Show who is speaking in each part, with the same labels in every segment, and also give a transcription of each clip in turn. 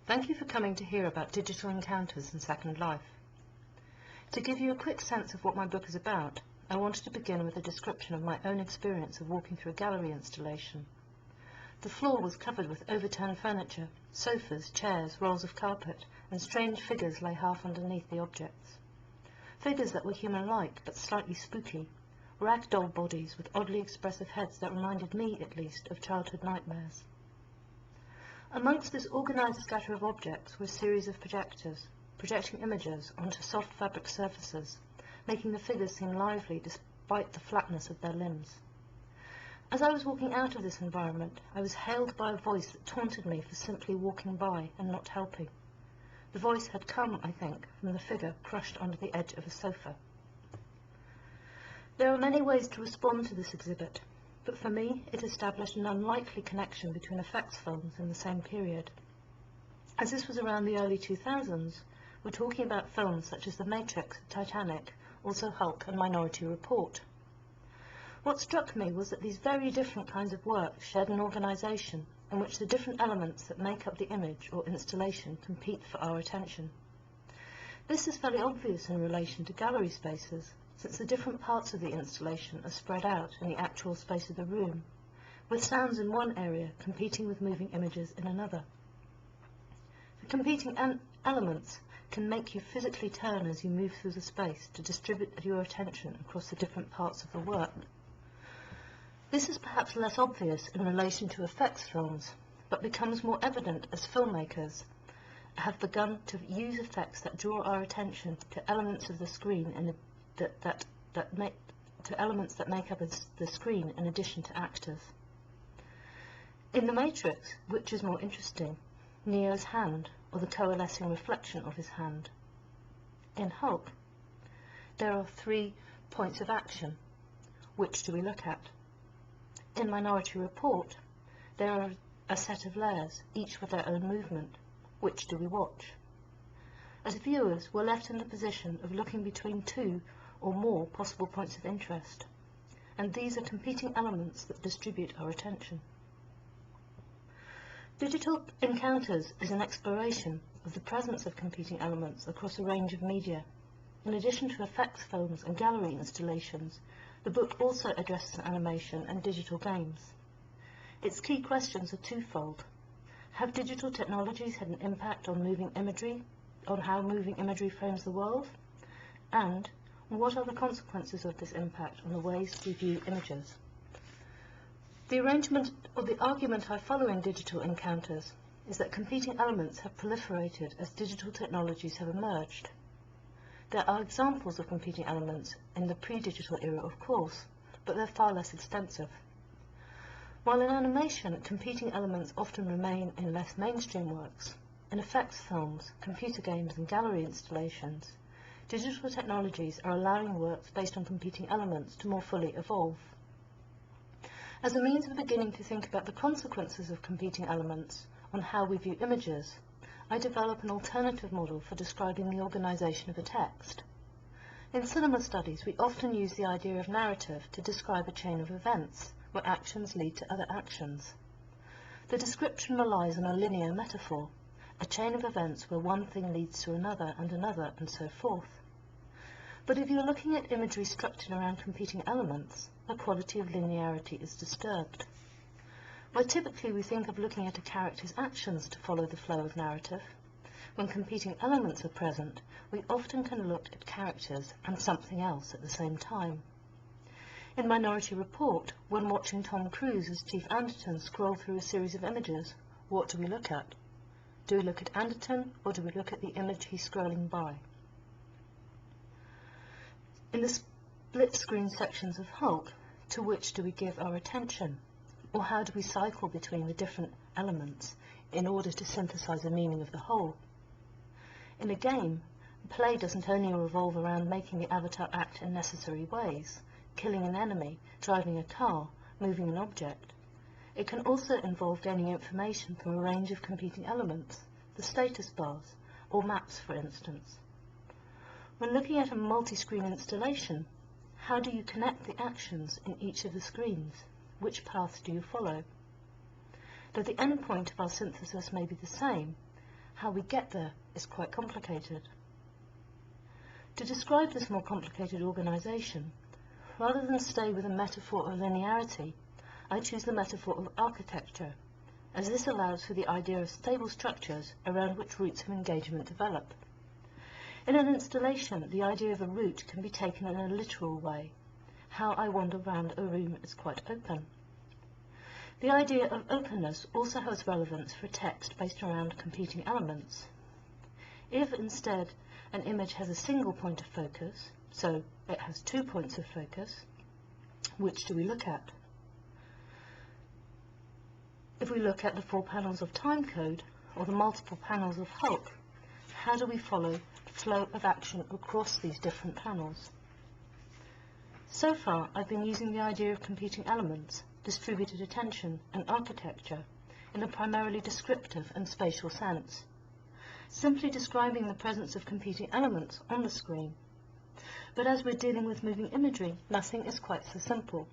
Speaker 1: Thank you for coming to hear about digital encounters and Second Life. To give you a quick sense of what my book is about, I wanted to begin with a description of my own experience of walking through a gallery installation. The floor was covered with overturned furniture, sofas, chairs, rolls of carpet, and strange figures lay half underneath the objects. Figures that were human-like but slightly spooky, rag-doll bodies with oddly expressive heads that reminded me, at least, of childhood nightmares. Amongst this organised scatter of objects were a series of projectors, projecting images onto soft fabric surfaces, making the figures seem lively despite the flatness of their limbs. As I was walking out of this environment, I was hailed by a voice that taunted me for simply walking by and not helping. The voice had come, I think, from the figure crushed onto the edge of a sofa. There are many ways to respond to this exhibit, but for me it established an unlikely connection between effects films in the same period. As this was around the early 2000s, we're talking about films such as The Matrix, Titanic, also Hulk and Minority Report. What struck me was that these very different kinds of work shared an organisation in which the different elements that make up the image or installation compete for our attention. This is fairly obvious in relation to gallery spaces, since the different parts of the installation are spread out in the actual space of the room, with sounds in one area competing with moving images in another. The competing elements can make you physically turn as you move through the space to distribute your attention across the different parts of the work. This is perhaps less obvious in relation to effects films, but becomes more evident as filmmakers have begun to use effects that draw our attention to elements of the screen elements that make up the screen in addition to actors. In The Matrix, which is more interesting, Neo's hand, or the coalescing reflection of his hand. In Hulk, there are 3 points of action. Which do we look at? In Minority Report, there are a set of layers, each with their own movement. Which do we watch? As viewers, we're left in the position of looking between 2 or more possible points of interest, and these are competing elements that distribute our attention. Digital Encounters is an exploration of the presence of competing elements across a range of media. In addition to effects films and gallery installations, the book also addresses animation and digital games. Its key questions are twofold. Have digital technologies had an impact on how moving imagery frames the world? And what are the consequences of this impact on the ways we view images? The argument I follow in Digital Encounters is that competing elements have proliferated as digital technologies have emerged. There are examples of competing elements in the pre-digital era, of course, but they're far less extensive. While in animation, competing elements often remain in less mainstream works, in effects films, computer games and gallery installations, digital technologies are allowing works based on competing elements to more fully evolve. As a means of beginning to think about the consequences of competing elements on how we view images, I develop an alternative model for describing the organisation of a text. In cinema studies, we often use the idea of narrative to describe a chain of events, where actions lead to other actions. The description relies on a linear metaphor, a chain of events where one thing leads to another, and so forth. But if you're looking at imagery structured around competing elements, the quality of linearity is disturbed. Where typically we think of looking at a character's actions to follow the flow of narrative, when competing elements are present, we often can look at characters and something else at the same time. In Minority Report, when watching Tom Cruise as Chief Anderton scroll through a series of images, what do we look at? Do we look at Anderton, or do we look at the image he's scrolling by? In the split-screen sections of Hulk, to which do we give our attention? Or how do we cycle between the different elements in order to synthesize a meaning of the whole? In a game, play doesn't only revolve around making the avatar act in necessary ways, killing an enemy, driving a car, moving an object. It can also involve gaining information from a range of competing elements, the status bars, or maps, for instance. When looking at a multi-screen installation, how do you connect the actions in each of the screens? Which path do you follow? Though the end point of our synthesis may be the same, How we get there is quite complicated. To describe this more complicated organisation, rather than stay with a metaphor of linearity, I choose the metaphor of architecture, as this allows for the idea of stable structures around which routes of engagement develop. In an installation, the idea of a route can be taken in a literal way. How I wander round a room is quite open. The idea of openness also has relevance for a text based around competing elements. If instead an image has a single point of focus, so it has 2 points of focus, which do we look at? If we look at the 4 panels of timecode or the multiple panels of Hulk, how do we follow the flow of action across these different panels? So far, I've been using the idea of competing elements, distributed attention, and architecture in a primarily descriptive and spatial sense, simply describing the presence of competing elements on the screen. But as we're dealing with moving imagery, nothing is quite so simple.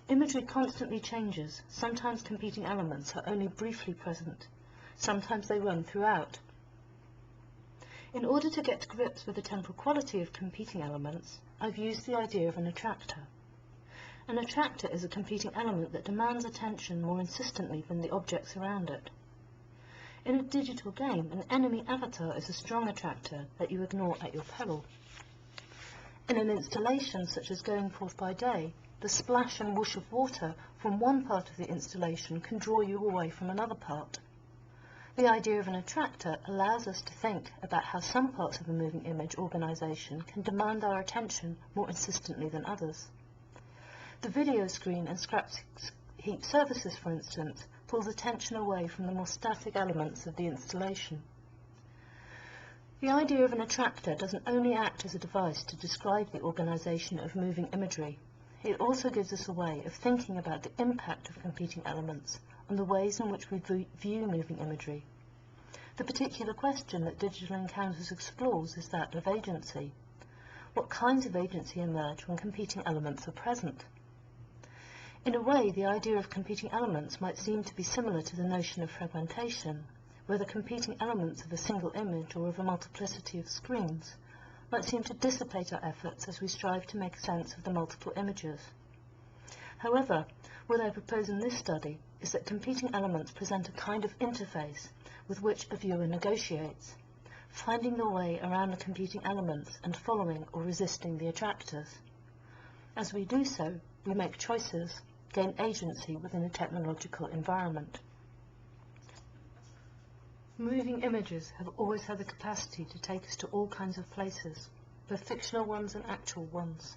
Speaker 1: Imagery constantly changes. Sometimes competing elements are only briefly present. Sometimes they run throughout. In order to get to grips with the temporal quality of competing elements, I've used the idea of an attractor. An attractor is a competing element that demands attention more insistently than the objects around it. In a digital game, an enemy avatar is a strong attractor that you ignore at your peril. In an installation such as Going Forth by Day, the splash and whoosh of water from one part of the installation can draw you away from another part. The idea of an attractor allows us to think about how some parts of a moving image organisation can demand our attention more insistently than others. The video screen and scrap heap surfaces, for instance, pulls attention away from the more static elements of the installation. The idea of an attractor doesn't only act as a device to describe the organisation of moving imagery, it also gives us a way of thinking about the impact of competing elements on the ways in which we view moving imagery. The particular question that Digital Encounters explores is that of agency. What kinds of agency emerge when competing elements are present? In a way, the idea of competing elements might seem to be similar to the notion of fragmentation, where the competing elements of a single image or of a multiplicity of screens might seem to dissipate our efforts as we strive to make sense of the multiple images. However, what I propose in this study is that competing elements present a kind of interface with which a viewer negotiates, finding their way around the competing elements and following or resisting the attractors. As we do so, we make choices, gain agency within a technological environment. Moving images have always had the capacity to take us to all kinds of places, both fictional ones and actual ones.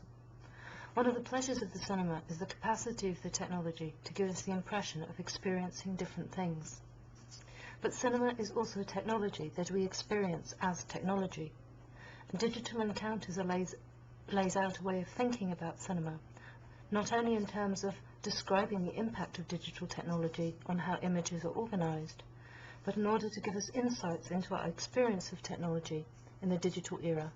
Speaker 1: One of the pleasures of the cinema is the capacity of the technology to give us the impression of experiencing different things. But cinema is also a technology that we experience as technology. And Digital Encounters lays out a way of thinking about cinema, not only in terms of describing the impact of digital technology on how images are organized, but in order to give us insights into our experience of technology in the digital era.